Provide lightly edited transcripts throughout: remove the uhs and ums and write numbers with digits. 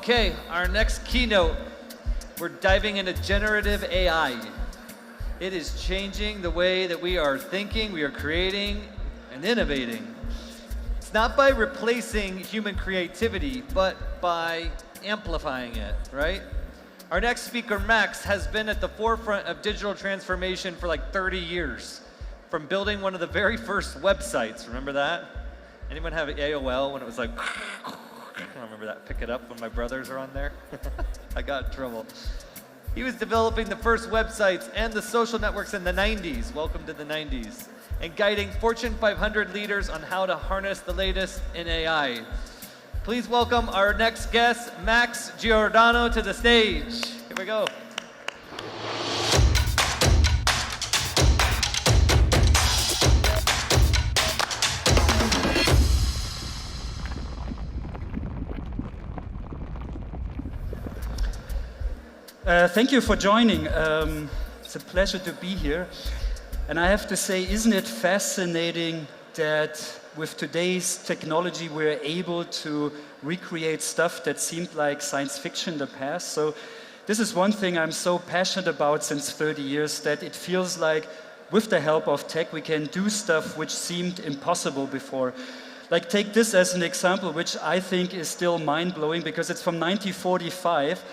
Okay, our next keynote, we're diving into generative AI. It is changing the way that we are thinking, we are creating, and innovating. It's not by replacing human creativity, but by amplifying it, right? Our next speaker, Max, has been at the forefront of digital transformation for like 30 years, from building one of the very first websites. Remember that? Anyone have AOL when it was like, I don't remember that, pick it up when my brothers are on there? I got in trouble. He was developing the first websites and the social networks in the 90s, welcome to the 90s, and guiding Fortune 500 leaders on how to harness the latest in AI. Please welcome our next guest, Max Giordano, to the stage. Here we go. Thank you for joining. It's a pleasure to be here. And I have to say, isn't it fascinating that with today's technology we're able to recreate stuff that seemed like science fiction in the past? So this is one thing I'm so passionate about since 30 years, that it feels like with the help of tech we can do stuff which seemed impossible before. Like, take this as an example, which I think is still mind-blowing because it's from 1945.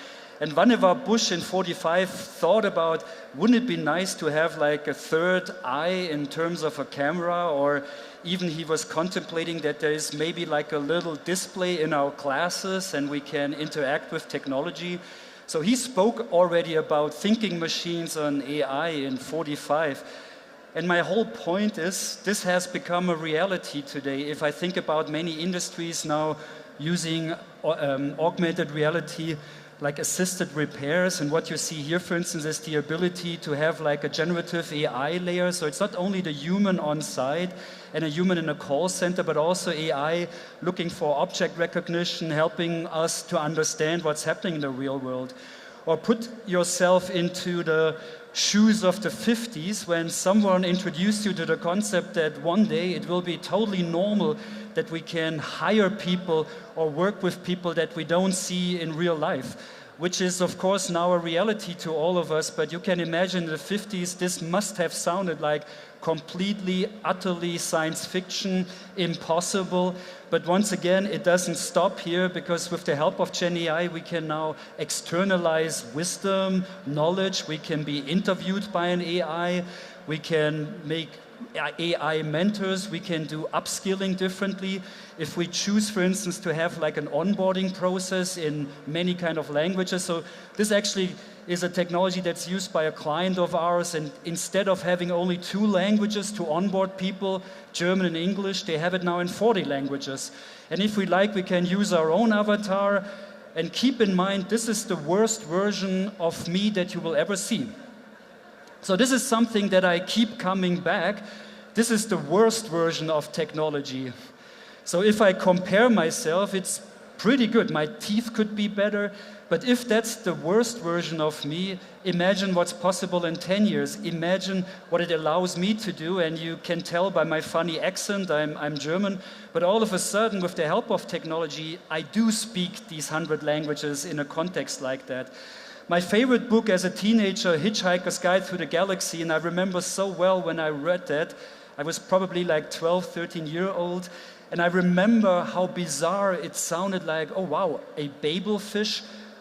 And Vannevar Bush in 45 thought about, wouldn't it be nice to have like a third eye in terms of a camera? Or even he was contemplating that there is maybe like a little display in our classes and we can interact with technology. So he spoke already about thinking machines on AI in 45. And my whole point is, this has become a reality today. If I think about many industries now using augmented reality, like assisted repairs, and what you see here, for instance, is the ability to have like a generative AI layer. So it's not only the human on site and a human in a call center, but also AI looking for object recognition, helping us to understand what's happening in the real world. Or put yourself into the shoes of the 50s when someone introduced you to the concept that one day it will be totally normal that we can hire people or work with people that we don't see in real life, which is of course now a reality to all of us. But you can imagine in the 50s this must have sounded like completely, utterly science fiction, impossible. But once again, it doesn't stop here, because with the help of GenAI we can now externalize wisdom, knowledge, we can be interviewed by an AI, we can make AI mentors, we can do upskilling differently. If we choose, for instance, to have like an onboarding process in many kind of languages. So this actually is a technology that's used by a client of ours, and instead of having only 2 languages to onboard people, German and English, they have it now in 40 languages. And if we like, we can use our own avatar. And keep in mind, this is the worst version of me that you will ever see. So this is something that I keep coming back. This is the worst version of technology. So if I compare myself, it's pretty good. My teeth could be better. But if that's the worst version of me, imagine what's possible in 10 years. Imagine what it allows me to do. And you can tell by my funny accent, I'm German. But all of a sudden, with the help of technology, I do speak these 100 languages in a context like that. My favorite book as a teenager, Hitchhiker's Guide Through the Galaxy, and I remember so well when I read that. I was probably like 12, 13-year-old, and I remember how bizarre it sounded like, oh wow, a babelfish,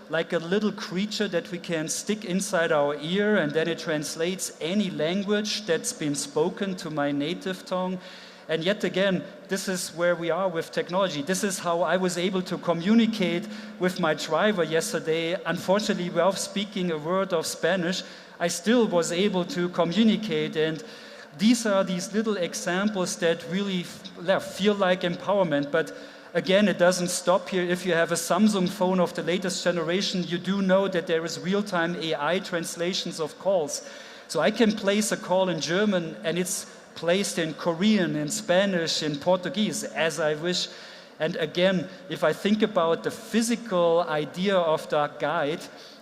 like a little creature that we can stick inside our ear, and then it translates any language that's been spoken to my native tongue. And yet again, this is where we are with technology. This is how I was able to communicate with my driver yesterday. Unfortunately, without speaking a word of Spanish, I still was able to communicate. And these are these little examples that really feel like empowerment. But again, it doesn't stop here. If you have a Samsung phone of the latest generation, you do know that there is real-time AI translations of calls. So I can place a call in German and it's placed in Korean, in Spanish, in Portuguese, as I wish. And again, if I think about the physical idea of that guide,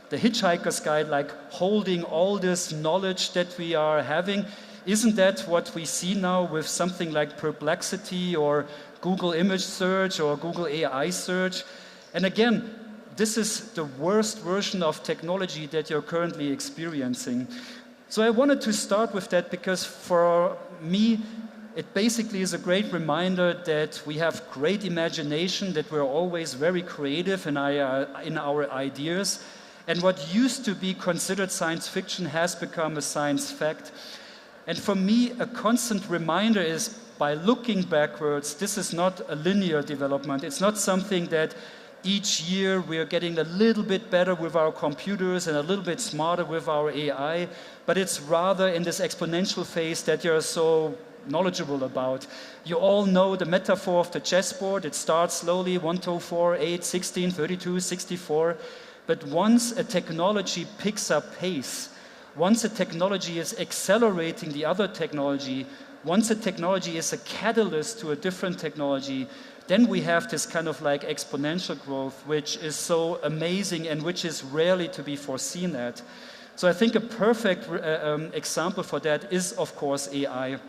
the Hitchhiker's Guide, like holding all this knowledge that we are having, isn't that what we see now with something like Perplexity or Google image search or Google AI search? And again, this is the worst version of technology that you're currently experiencing. So I wanted to start with that because for me, it basically is a great reminder that we have great imagination, that we're always very creative in our ideas. And what used to be considered science fiction has become a science fact. And for me, a constant reminder is by looking backwards, this is not a linear development. It's not something that each year we're getting a little bit better with our computers and a little bit smarter with our AI, but it's rather in this exponential phase that you're so knowledgeable about. You all know the metaphor of the chessboard. It starts slowly, 1, 2, 4, 8, 16, 32, 64. But once a technology picks up pace, once a technology is accelerating the other technology, once a technology is a catalyst to a different technology, then we have this kind of like exponential growth, which is so amazing and which is rarely to be foreseen at. So I think a perfect example for that is, of course, AI.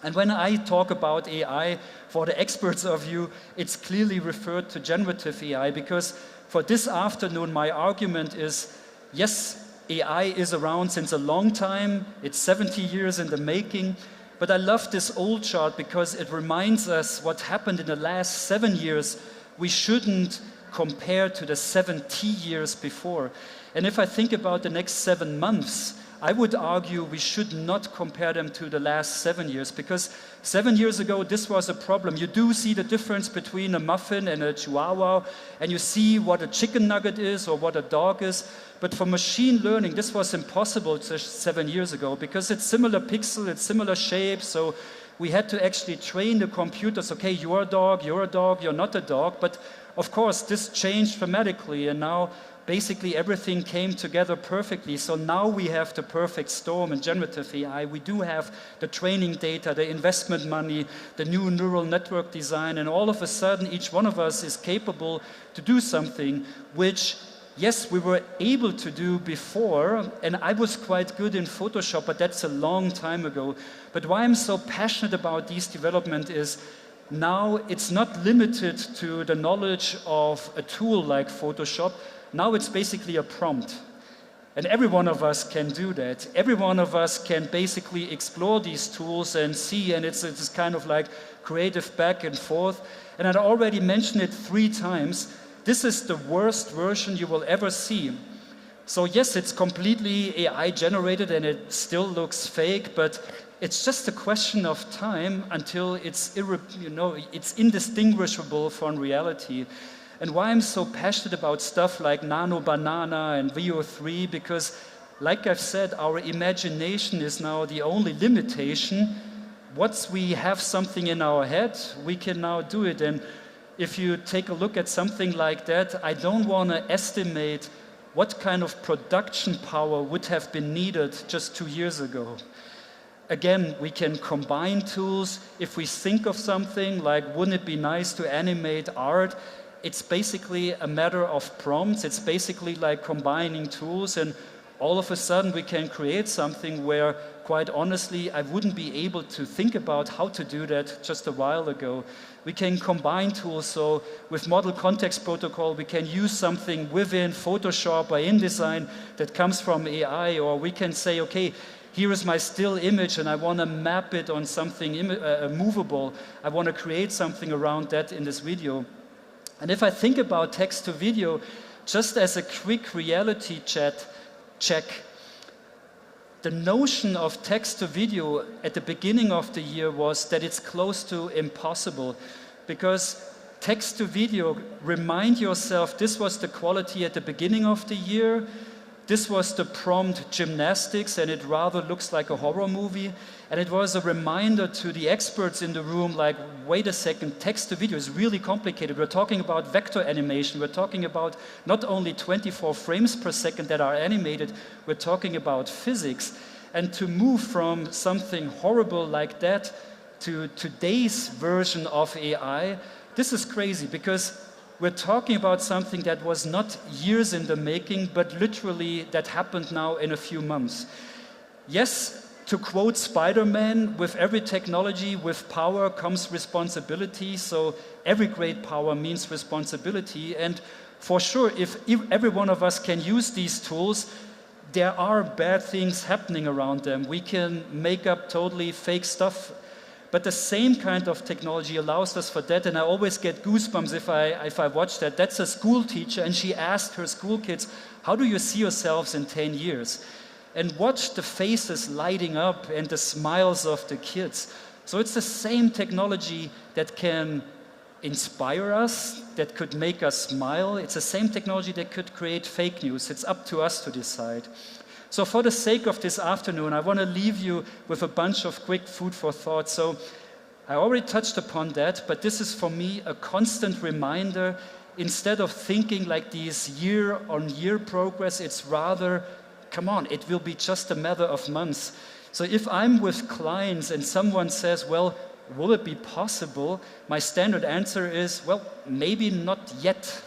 And when I talk about AI, for the experts of you, it's clearly referred to generative AI, because for this afternoon, my argument is, yes, AI is around since a long time. It's 70 years in the making. But I love this old chart because it reminds us what happened in the last 7 years. We shouldn't compare to the 70 years before. And if I think about the next 7 months, I would argue we should not compare them to the last 7 years, because 7 years ago this was a problem. You do see the difference between a muffin and a chihuahua, and you see what a chicken nugget is or what a dog is. But for machine learning, this was impossible 7 years ago, because it's similar pixel, it's similar shape. So we had to actually train the computers. Okay, you're a dog, you're not a dog. But of course, this changed dramatically, and now basically everything came together perfectly. So now we have the perfect storm in generative AI. We do have the training data, the investment money, the new neural network design, and all of a sudden each one of us is capable to do something which, yes, we were able to do before, and I was quite good in Photoshop, but that's a long time ago. But why I'm so passionate about these development is now it's not limited to the knowledge of a tool like Photoshop. Now it's basically a prompt. And every one of us can do that. Every one of us can basically explore these tools and see, and it's kind of like creative back and forth. And I'd already mentioned it 3 times. This is the worst version you will ever see. So yes, it's completely AI generated and it still looks fake, but it's just a question of time until it's indistinguishable from reality. And why I'm so passionate about stuff like Nano Banana and VO3, because like I've said, our imagination is now the only limitation. Once we have something in our head, we can now do it. And if you take a look at something like that, I don't want to estimate what kind of production power would have been needed just 2 years ago. Again, we can combine tools. If we think of something like, wouldn't it be nice to animate art? It's basically a matter of prompts. It's basically like combining tools, and all of a sudden we can create something where, quite honestly, I wouldn't be able to think about how to do that just a while ago. We can combine tools, so with Model Context Protocol, we can use something within Photoshop or InDesign that comes from AI, or we can say, okay, here is my still image and I want to map it on something movable. I want to create something around that in this video. And if I think about text to video, just as a quick reality check, the notion of text to video at the beginning of the year was that it's close to impossible, because text to video, remind yourself, this was the quality at the beginning of the year. This was the prompt gymnastics, and it rather looks like a horror movie. And it was a reminder to the experts in the room, like, wait a second, text to video is really complicated. We're talking about vector animation. We're talking about not only 24 frames per second that are animated, we're talking about physics. And to move from something horrible like that to today's version of AI, this is crazy, because we're talking about something that was not years in the making, but literally that happened now in a few months. Yes, to quote Spider-Man, with every technology, with power comes responsibility. So every great power means responsibility. And for sure, if every one of us can use these tools, there are bad things happening around them. We can make up totally fake stuff, but the same kind of technology allows us for that, and I always get goosebumps if I watch that. That's a school teacher, and she asked her school kids, how do you see yourselves in 10 years? And watch the faces lighting up and the smiles of the kids. So it's the same technology that can inspire us, that could make us smile. It's the same technology that could create fake news. It's up to us to decide. So for the sake of this afternoon, I want to leave you with a bunch of quick food for thought. So I already touched upon that, but this is for me a constant reminder. Instead of thinking like these year-on-year progress, it's rather, come on, it will be just a matter of months. So if I'm with clients and someone says, well, will it be possible? My standard answer is, well, maybe not yet.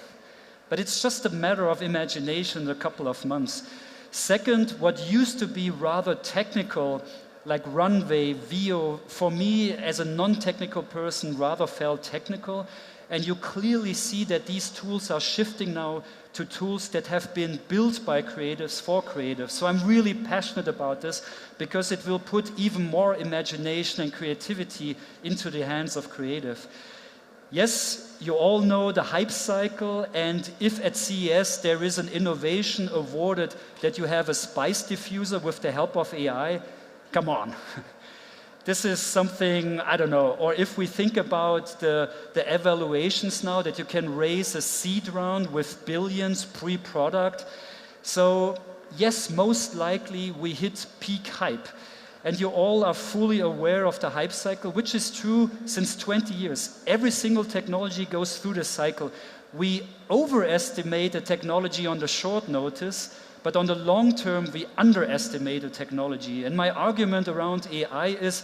But it's just a matter of imagination in a couple of months. Second, what used to be rather technical, like runway, VO, for me as a non-technical person rather felt technical. And you clearly see that these tools are shifting now to tools that have been built by creatives for creatives. So I'm really passionate about this because it will put even more imagination and creativity into the hands of creative. Yes, you all know the hype cycle, and if at CES there is an innovation awarded that you have a spice diffuser with the help of AI, come on. This is something, I don't know, or if we think about the evaluations now that you can raise a seed round with billions pre-product. So yes, most likely we hit peak hype. And you all are fully aware of the hype cycle, which is true since 20 years. Every single technology goes through the cycle. We overestimate the technology on the short notice, but on the long term, we underestimate the technology. And my argument around AI is,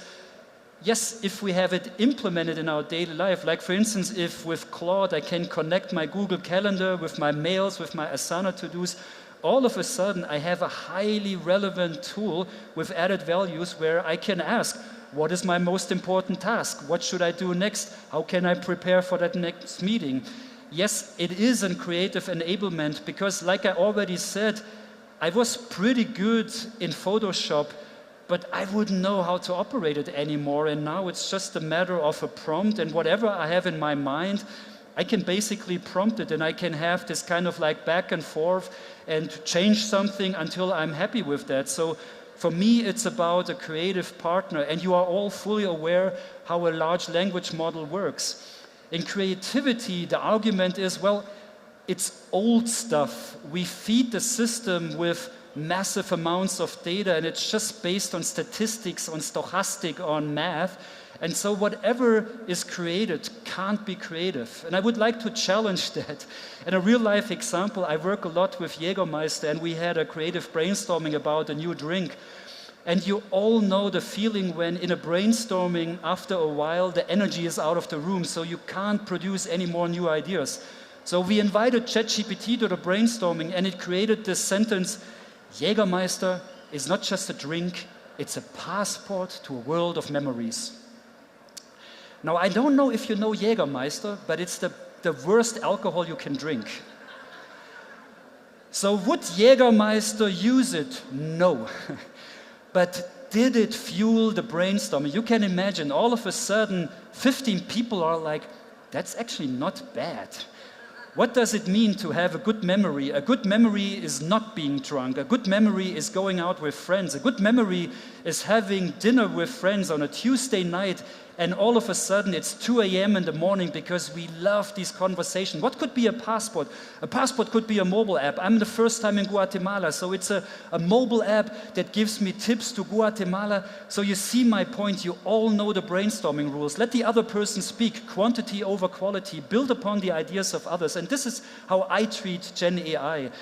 yes, if we have it implemented in our daily life, like for instance, if with Claude I can connect my Google Calendar with my mails, with my Asana to-dos, all of a sudden I have a highly relevant tool with added values where I can ask, what is my most important task? What should I do next? How can I prepare for that next meeting? Yes, it is a creative enablement because, like I already said, I was pretty good in Photoshop, but I wouldn't know how to operate it anymore. And now it's just a matter of a prompt, and whatever I have in my mind, I can basically prompt it, and I can have this kind of like back and forth and change something until I'm happy with that. So for me, it's about a creative partner, and you are all fully aware how a large language model works. In creativity, the argument is, well, it's old stuff. We feed the system with massive amounts of data, and it's just based on statistics, on stochastic, on math. And so whatever is created can't be creative. And I would like to challenge that. In a real-life example, I work a lot with Jägermeister, and we had a creative brainstorming about a new drink. And you all know the feeling when in a brainstorming, after a while, the energy is out of the room, so you can't produce any more new ideas. So we invited ChatGPT to the brainstorming, and it created this sentence, Jägermeister is not just a drink, it's a passport to a world of memories. Now, I don't know if you know Jägermeister, but it's the worst alcohol you can drink. So would Jägermeister use it? No. But did it fuel the brainstorming? You can imagine, all of a sudden, 15 people are like, that's actually not bad. What does it mean to have a good memory? A good memory is not being drunk. A good memory is going out with friends. A good memory is having dinner with friends on a Tuesday night, and all of a sudden it's 2 a.m. in the morning because we love these conversations. What could be a passport? A passport could be a mobile app. I'm the first time in Guatemala, so it's a mobile app that gives me tips to Guatemala. So you see my point, you all know the brainstorming rules. Let the other person speak, quantity over quality, build upon the ideas of others. And this is how I treat GenAI.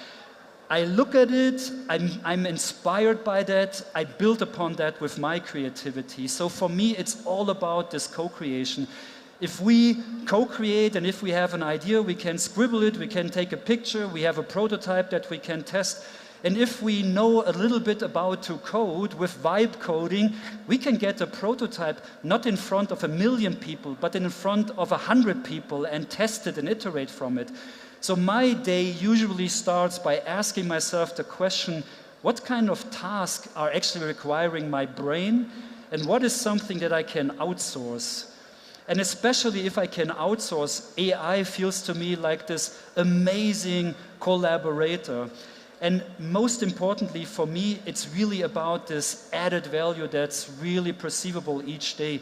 I look at it, I'm inspired by that, I build upon that with my creativity. So for me, it's all about this co-creation. If we co-create and if we have an idea, we can scribble it, we can take a picture, we have a prototype that we can test. And if we know a little bit about to code with vibe coding, we can get a prototype not in front of 1 million people, but in front of 100 people and test it and iterate from it. So my day usually starts by asking myself the question, what kind of tasks are actually requiring my brain, and what is something that I can outsource? And especially if I can outsource, AI feels to me like this amazing collaborator. And most importantly for me, it's really about this added value that's really perceivable each day.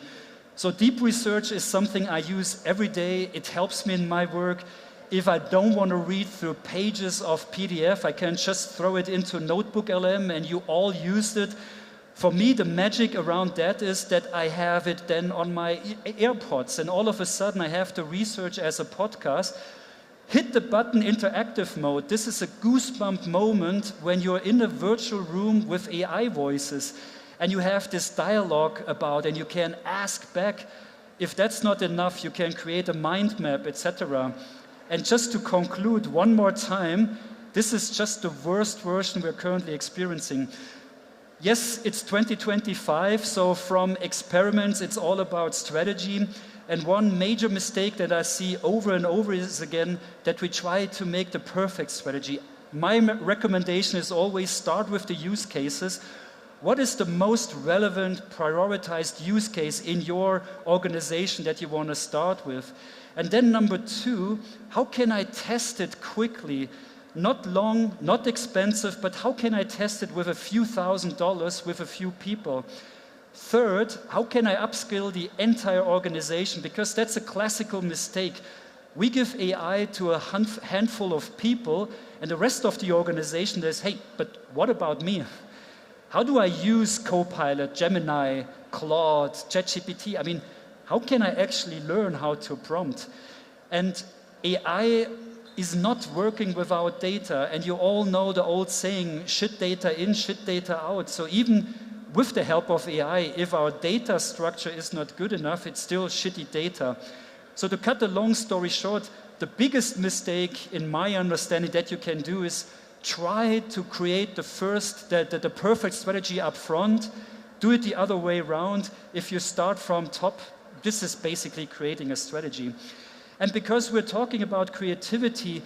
So deep research is something I use every day. It helps me in my work. If I don't want to read through pages of PDF, I can just throw it into Notebook LM and you all used it. For me, the magic around that is that I have it then on my AirPods, and all of a sudden I have the research as a podcast. Hit the button interactive mode. This is a goosebump moment when you're in a virtual room with AI voices and you have this dialogue about, and you can ask back. If that's not enough, you can create a mind map, etc. And just to conclude one more time, this is just the worst version we're currently experiencing. Yes, it's 2025, so from experiments, it's all about strategy. And one major mistake that I see over and over is, again, that we try to make the perfect strategy. My recommendation is always start with the use cases. What is the most relevant, prioritized use case in your organization that you want to start with? And then number two, how can I test it quickly? Not long, not expensive, but how can I test it with a few $1,000s with a few people? Third, how can I upskill the entire organization? Because that's a classical mistake. We give AI to a handful of people, and the rest of the organization says, hey, but what about me? How do I use Copilot, Gemini, Claude, ChatGPT? I mean, how can I actually learn how to prompt? And AI is not working without data, and you all know the old saying, shit data in, shit data out. So even with the help of AI, if our data structure is not good enough, it's still shitty data. So to cut the long story short, the biggest mistake in my understanding that you can do is try to create the perfect strategy up front, do it the other way around. If you start from top, this is basically creating a strategy. And because we're talking about creativity,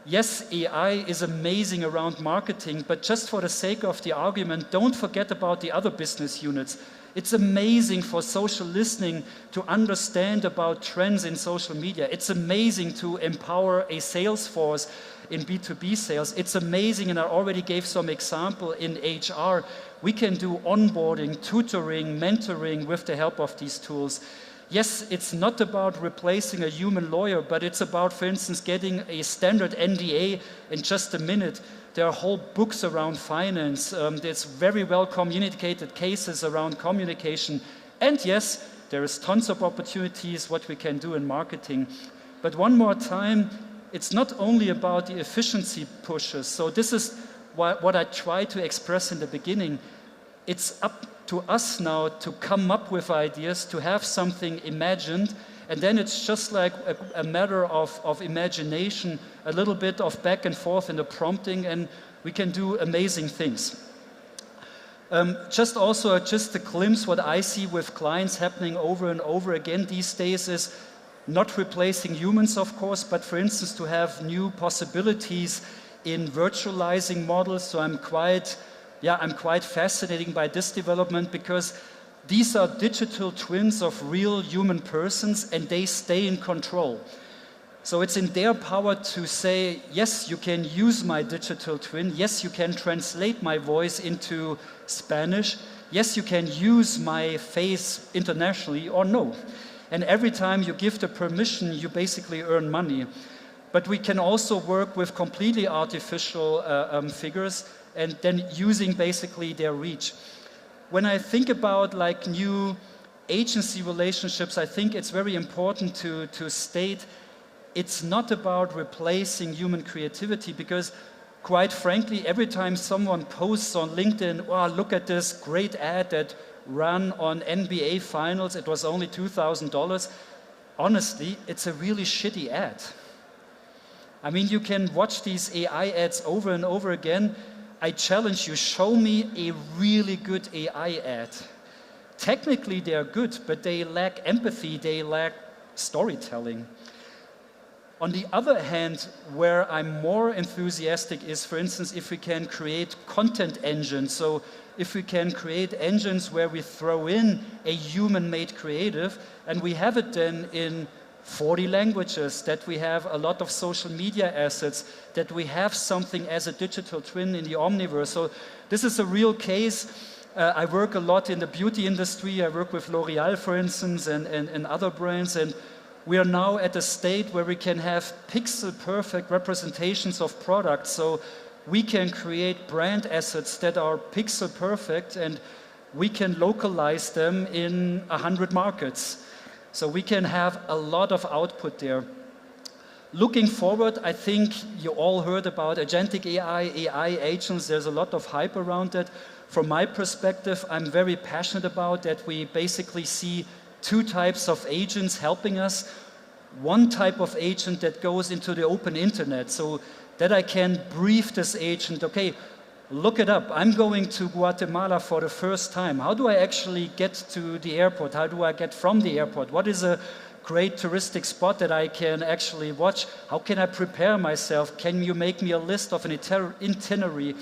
yes, AI is amazing around marketing, but just for the sake of the argument, don't forget about the other business units. It's amazing for social listening to understand about trends in social media. It's amazing to empower a sales force in B2B sales. It's amazing, and I already gave some example in HR. We can do onboarding, tutoring, mentoring with the help of these tools. Yes, it's not about replacing a human lawyer, but it's about, for instance, getting a standard NDA in just a minute. There are whole books around finance. There's very well communicated cases around communication. And yes, there is tons of opportunities what we can do in marketing. But one more time, it's not only about the efficiency pushes. So this is what I tried to express in the beginning. It's up to us now to come up with ideas, to have something imagined, and then it's just like a matter of imagination, a little bit of back and forth in the prompting, and we can do amazing things. Just a glimpse what I see with clients happening over and over again these days is not replacing humans, of course, but for instance to have new possibilities in virtualizing models. So I'm quite fascinated by this development because these are digital twins of real human persons and they stay in control. So it's in their power to say, yes, you can use my digital twin. Yes, you can translate my voice into Spanish. Yes, you can use my face internationally or no. And every time you give the permission, you basically earn money. But we can also work with completely artificial figures and then using basically their reach. When I think about like new agency relationships, I think it's very important to state it's not about replacing human creativity because quite frankly, every time someone posts on LinkedIn, wow, look at this great ad that ran on NBA finals, it was only $2,000. Honestly, it's a really shitty ad. I mean, you can watch these AI ads over and over again. I challenge you, show me a really good AI ad. Technically, they're good, but they lack empathy, they lack storytelling. On the other hand, where I'm more enthusiastic is, for instance, if we can create content engines. So if we can create engines where we throw in a human-made creative, and we have it then in 40 languages, that we have a lot of social media assets, that we have something as a digital twin in the omniverse. So this is a real case. I work a lot in the beauty industry. I work with L'Oreal, for instance, and other brands, and we are now at a state where we can have pixel-perfect representations of products. So we can create brand assets that are pixel-perfect, and we can localize them in 100 markets. So we can have a lot of output there. Looking forward, I think you all heard about agentic AI, AI agents. There's a lot of hype around that. From my perspective, I'm very passionate about that. We basically see two types of agents helping us. One type of agent that goes into the open internet, so that I can brief this agent, okay, look it up. I'm going to Guatemala for the first time. How do I actually get to the airport? How do I get from the airport? What is a great touristic spot that I can actually watch? How can I prepare myself? Can you make me a list of an itinerary?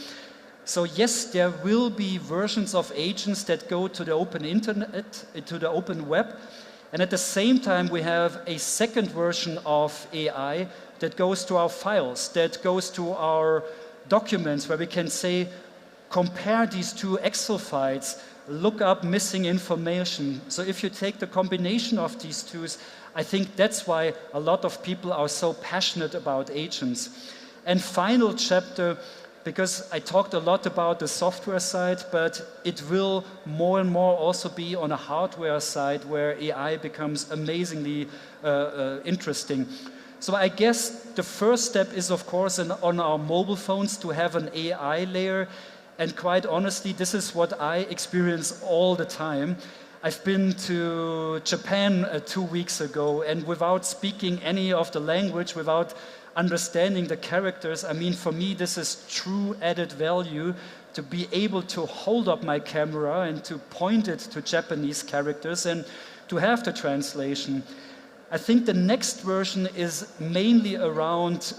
So yes, there will be versions of agents that go to the open internet, to the open web. And at the same time, we have a second version of AI that goes to our files, that goes to our documents, where we can say, compare these two Excel files, look up missing information. So if you take the combination of these two, I think that's why a lot of people are so passionate about agents. And final chapter, because I talked a lot about the software side, but it will more and more also be on a hardware side where AI becomes amazingly interesting. So I guess the first step is, of course, on our mobile phones to have an AI layer. And quite honestly, this is what I experience all the time. I've been to Japan 2 weeks ago, and without speaking any of the language, without understanding the characters, I mean, for me, this is true added value to be able to hold up my camera and to point it to Japanese characters and to have the translation. I think the next version is mainly around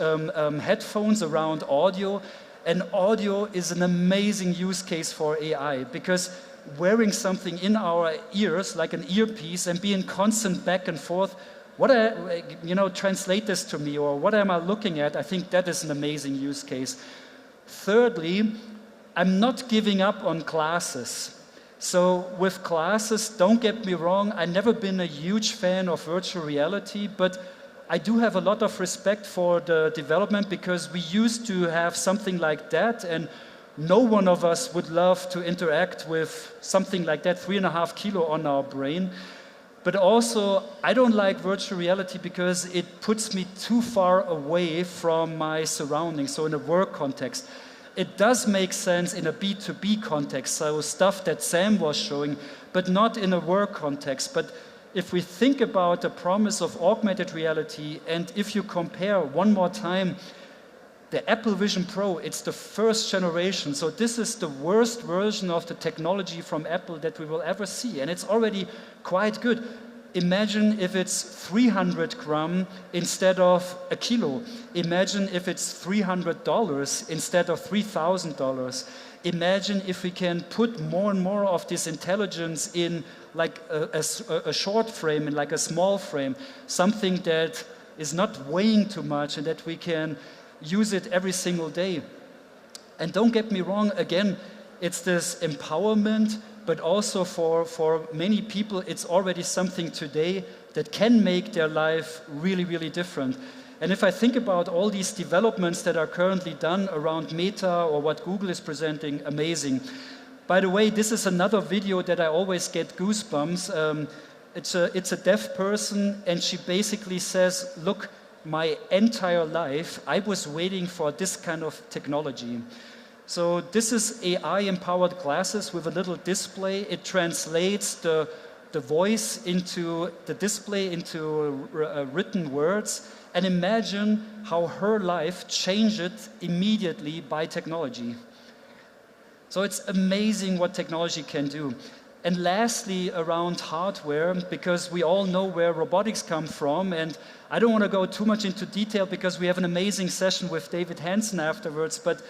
headphones, around audio. And audio is an amazing use case for AI, because wearing something in our ears, like an earpiece, and being constant back and forth, translate this to me, or what am I looking at? I think that is an amazing use case. Thirdly, I'm not giving up on classes. So with classes, don't get me wrong, I've never been a huge fan of virtual reality, but I do have a lot of respect for the development, because we used to have something like that, and no one of us would love to interact with something like that, 3.5 kilo on our brain. But also, I don't like virtual reality because it puts me too far away from my surroundings, so in a work context. It does make sense in a B2B context, so stuff that Sam was showing, but not in a work context. But if we think about the promise of augmented reality, and if you compare one more time, the Apple Vision Pro, it's the first generation. So this is the worst version of the technology from Apple that we will ever see. And it's already quite good. Imagine if it's 300 gram instead of a kilo. Imagine if it's $300 instead of $3,000. Imagine if we can put more and more of this intelligence in like a short frame, in like a small frame, something that is not weighing too much and that we can use it every single day. And don't get me wrong, again, it's this empowerment, but also for many people, it's already something today that can make their life really, really different. And if I think about all these developments that are currently done around Meta or what Google is presenting, amazing. By the way, this is another video that I always get goosebumps. It's a deaf person, and she basically says, look, my entire life, I was waiting for this kind of technology. So this is AI-empowered glasses with a little display. It translates the voice into the display into written words. And imagine how her life changed immediately by technology. So it's amazing what technology can do. And lastly, around hardware, because we all know where robotics come from, and I don't want to go too much into detail because we have an amazing session with David Hansen afterwards, but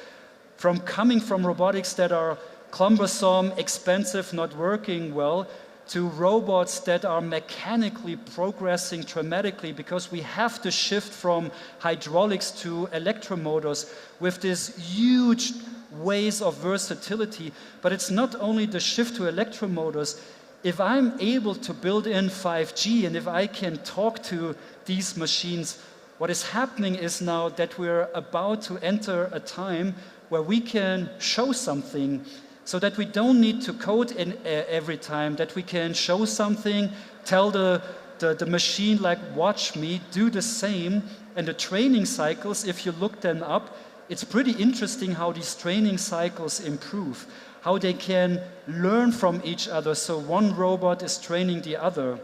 coming from robotics that are cumbersome, expensive, not working well, to robots that are mechanically progressing dramatically because we have to shift from hydraulics to electromotors with this huge ways of versatility. But it's not only the shift to electromotors. If I'm able to build in 5G and if I can talk to these machines, what is happening is now that we're about to enter a time where we can show something so that we don't need to code in every time, that we can show something, tell the machine like, watch me, do the same. And the training cycles, if you look them up, it's pretty interesting how these training cycles improve, how they can learn from each other. So one robot is training the other.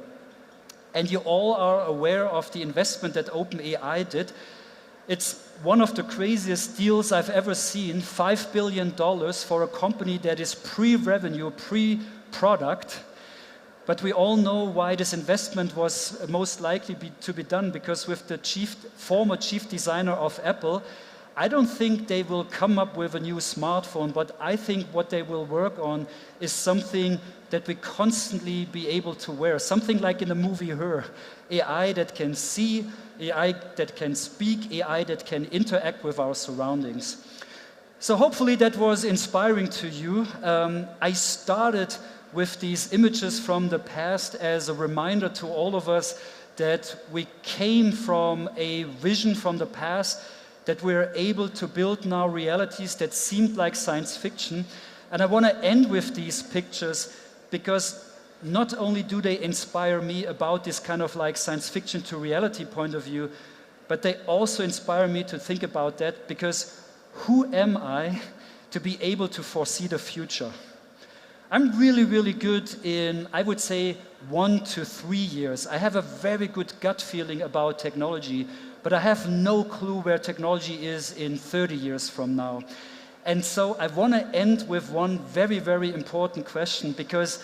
And you all are aware of the investment that OpenAI did. It's one of the craziest deals I've ever seen, $5 billion for a company that is pre-revenue, pre-product. But we all know why this investment was most likely to be done, because with the former chief designer of Apple, I don't think they will come up with a new smartphone, but I think what they will work on is something that we constantly be able to wear. Something like in the movie Her, AI that can see, AI that can speak, AI that can interact with our surroundings. So hopefully that was inspiring to you. I started with these images from the past as a reminder to all of us that we came from a vision from the past, that we're able to build now realities that seemed like science fiction. And I want to end with these pictures because not only do they inspire me about this kind of like science fiction to reality point of view, but they also inspire me to think about that, because who am I to be able to foresee the future? I'm really, really good in, I would say, 1 to 3 years. I have a very good gut feeling about technology, but I have no clue where technology is in 30 years from now. And so I want to end with one very, very important question, because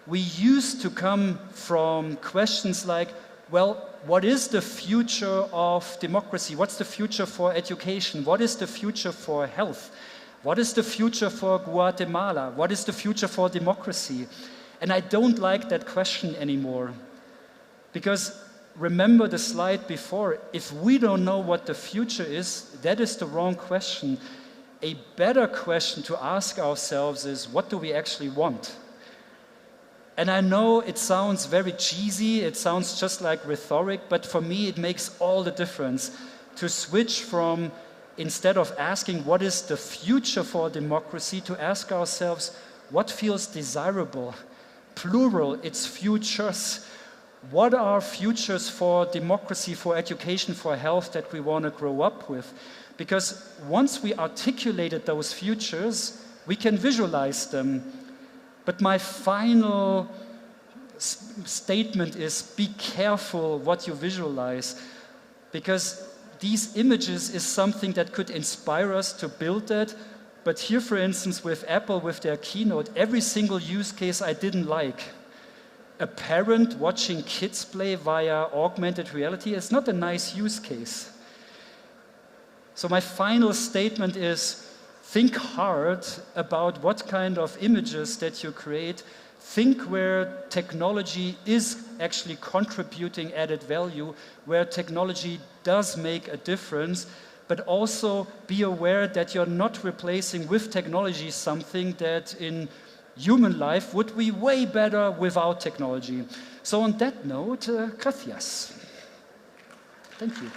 we used to come from questions like, well, what is the future of democracy? What's the future for education? What is the future for health? What is the future for Guatemala? What is the future for democracy? And I don't like that question anymore. Because remember the slide before, if we don't know what the future is, that is the wrong question. A better question to ask ourselves is, what do we actually want? And I know it sounds very cheesy, it sounds just like rhetoric, but for me it makes all the difference to switch from, instead of asking what is the future for democracy, to ask ourselves what feels desirable, plural, it's futures. What are futures for democracy, for education, for health that we want to grow up with? Because once we articulated those futures, we can visualize them. But my final statement is, be careful what you visualize, because these images is something that could inspire us to build that. But here, for instance, with Apple, with their keynote, every single use case I didn't like. A parent watching kids play via augmented reality is not a nice use case. So my final statement is, think hard about what kind of images that you create. Think where technology is actually contributing added value, where technology does make a difference, but also be aware that you're not replacing with technology something that in human life would be way better without technology. So on that note, gracias. Thank you.